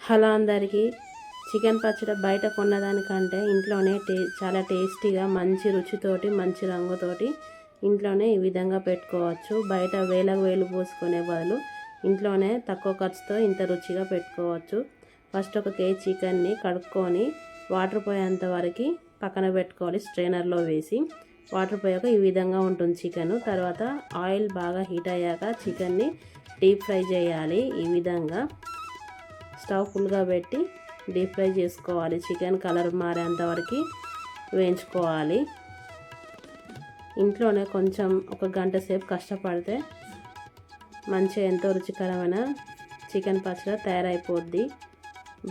Hello అందరికీ. Chicken పచ్చడి బయట కొన్నదానికంటే ఇంట్లోనే చాలా టేస్టీగా మంచి రుచితోటి మంచి రంగుతోటి ఇంట్లోనే ఈ విధంగా పెట్టుకోవచ్చు. బయట వేలకు వేలు పోసుకునే బదులు ఇంట్లోనే తక్కువ ఖర్చుతో ఇంత రుచిగా పెట్టుకోవచ్చు. ఫస్ట్ ఒక కేజీ చికెన్ని కడుక్కొని వాటర్ పోయేంత వరకు పక్కన పెట్టుకోవాలి. స్ట్రైనర్లో వేసి వాటర్ పోయాక ఈ విధంగా ఉంటుంది చికెన్. తర్వాత ఆయిల్ బాగా హీట్ అయ్యాక చికెన్ని డీప్ ఫ్రై చేయాలి. ఈ విధంగా స్టవ్ ఫుల్గా పెట్టి డీప్ ఫ్రై చేసుకోవాలి. చికెన్ కలర్ మారేంత వరకు వేయించుకోవాలి. ఇంట్లోనే కొంచెం ఒక గంట సేపు కష్టపడితే మంచిగా ఎంతో రుచికరమైన చికెన్ పచ్చడి తయారైపోద్ది.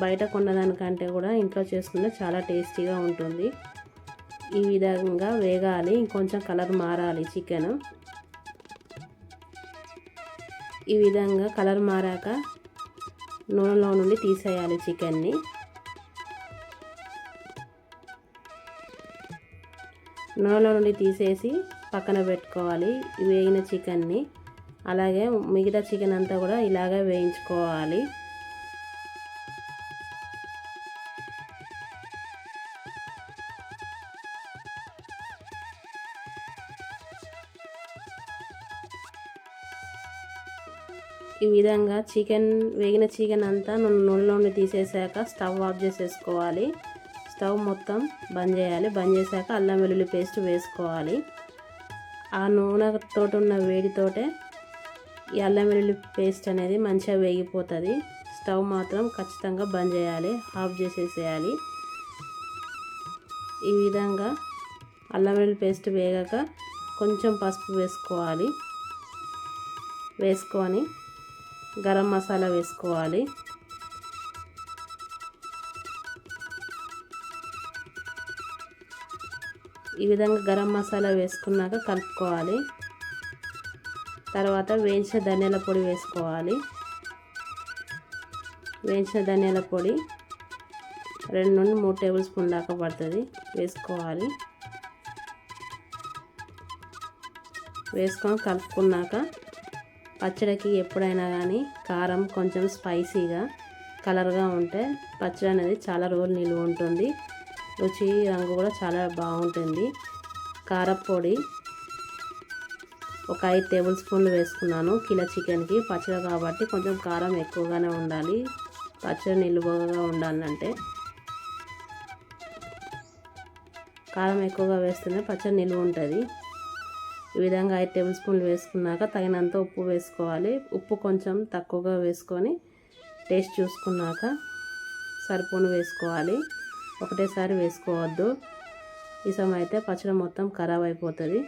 బయట కొన్నదానికంటే కూడా ఇంట్లో చేసుకుంటే చాలా టేస్టీగా ఉంటుంది. ఈ విధంగా వేగాలి. ఇంకొంచెం కలర్ మారాలి చికెన్. ఈ విధంగా కలర్ మారాక నూనెలో నుండి తీసేయాలి చికెన్ని. నూనెలో నుండి తీసేసి పక్కన పెట్టుకోవాలి వేగిన చికెన్ని. అలాగే మిగతా చికెన్ అంతా కూడా ఇలాగే వేయించుకోవాలి. ఈ విధంగా వేగిన చికెన్ అంతా నూనెలో నుండి తీసేసాక స్టవ్ ఆఫ్ చేసేసుకోవాలి. స్టవ్ మొత్తం బంద్ చేయాలి. బంద్ చేశాక అల్లం వెల్లుల్లి పేస్ట్ వేసుకోవాలి. ఆ నూనెతో ఉన్న వేడితోటే ఈ అల్లం వెల్లుల్లి పేస్ట్ అనేది మంచిగా వేగిపోతుంది. స్టవ్ మాత్రం ఖచ్చితంగా బంద్ చేయాలి. ఆఫ్ చేసేసేయాలి. ఈ విధంగా అల్లం వెల్లుల్లి పేస్ట్ వేగాక కొంచెం పసుపు వేసుకోవాలి. వేసుకొని గరం మసాలా వేసుకోవాలి. ఈ విధంగా గరం మసాలా వేసుకున్నాక కలుపుకోవాలి. తర్వాత వేయించిన ధనియాల పొడి వేసుకోవాలి. వేయించిన ధనియాల పొడి 2 నుండి 3 టేబుల్ స్పూన్ దాకా పడుతుంది. వేసుకోవాలి. వేసుకొని కలుపుకున్నాక పచ్చడికి ఎప్పుడైనా కానీ కారం కొంచెం స్పైసీగా కలర్గా ఉంటే పచ్చడి అనేది చాలా రోజులు నిలువ ఉంటుంది. రుచి రంగు కూడా చాలా బాగుంటుంది. కారపొడి ఒక 5 టేబుల్ స్పూన్లు వేసుకున్నాను. కిలో చికెన్కి పచ్చడి కాబట్టి కొంచెం కారం ఎక్కువగానే ఉండాలి. పచ్చడి నిలువగా ఉండాలంటే కారం ఎక్కువగా వేస్తేనే పచ్చడి నిలువ ఉంటుంది. ఈ విధంగా 5 టేబుల్ స్పూన్లు వేసుకున్నాక తగినంత ఉప్పు వేసుకోవాలి. ఉప్పు కొంచెం తక్కువగా వేసుకొని టేస్ట్ చూసుకున్నాక సరిపోను వేసుకోవాలి. ఒకటేసారి వేసుకోవద్దు. ఇసం అయితే పచ్చడి మొత్తం ఖరాబ్ అయిపోతుంది.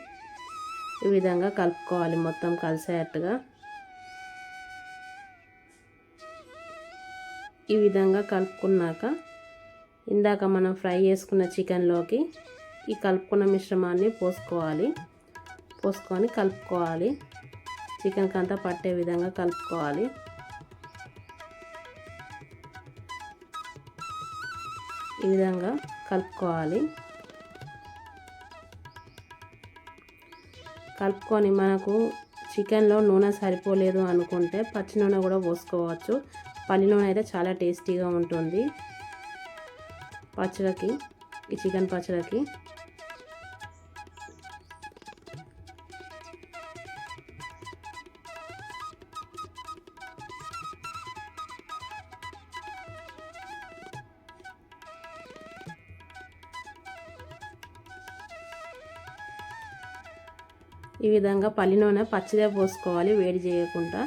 ఈ విధంగా కలుపుకోవాలి మొత్తం కలిసేటట్టుగా. ఈ విధంగా కలుపుకున్నాక ఇందాక మనం ఫ్రై చేసుకున్న చికెన్లోకి ఈ కలుపుకున్న మిశ్రమాన్ని పోసుకొని కలుపుకోవాలి. చికెన్కి అంతా పట్టే విధంగా కలుపుకోవాలి. ఈ విధంగా కలుపుకోవాలి. కలుపుకొని మనకు చికెన్లో నూనె సరిపోలేదు అనుకుంటే పచ్చి నూనె కూడా పోసుకోవచ్చు. పల్లి నూనె అయితే చాలా టేస్టీగా ఉంటుంది పచ్చడికి, ఈ చికెన్ పచ్చడికి. ఈ విధంగా పల్లి నూనె పచ్చిదే పోసుకోవాలి, వేడి చేయకుండా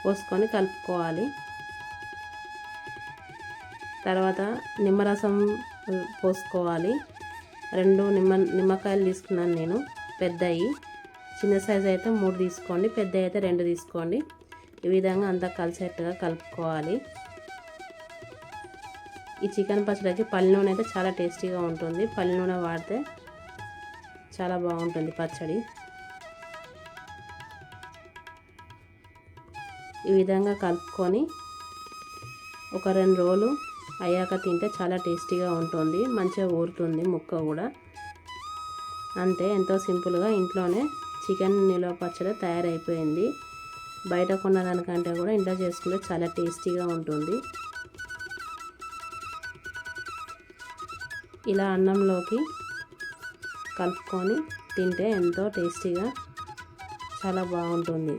పోసుకొని కలుపుకోవాలి. తర్వాత నిమ్మరసం పోసుకోవాలి. 2 నిమ్మకాయలు తీసుకున్నాను నేను, పెద్దవి. చిన్న సైజు అయితే 3 తీసుకోండి, పెద్ద అయితే 2 తీసుకోండి. ఈ విధంగా అంతా కలిసేట్టుగా కలుపుకోవాలి. ఈ చికెన్ పచ్చడికి పల్లి నూనె అయితే చాలా టేస్టీగా ఉంటుంది. పల్లి నూనె వాడితే చాలా బాగుంటుంది పచ్చడి. ఈ విధంగా కలుపుకొని ఒక 2 రోజులు అయ్యాక తింటే చాలా టేస్టీగా ఉంటుంది. మంచిగా ఊరుతుంది ముక్క కూడా. అంతే, ఎంతో సింపుల్గా ఇంట్లోనే చికెన్ నిల్వ పచ్చడి తయారైపోయింది. బయట కొన్నదానికంటే కూడా ఇంట్లో చేసుకుంటే చాలా టేస్టీగా ఉంటుంది. ఇలా అన్నంలోకి కలుపుకొని తింటే ఎంతో టేస్టీగా చాలా బాగుంటుంది.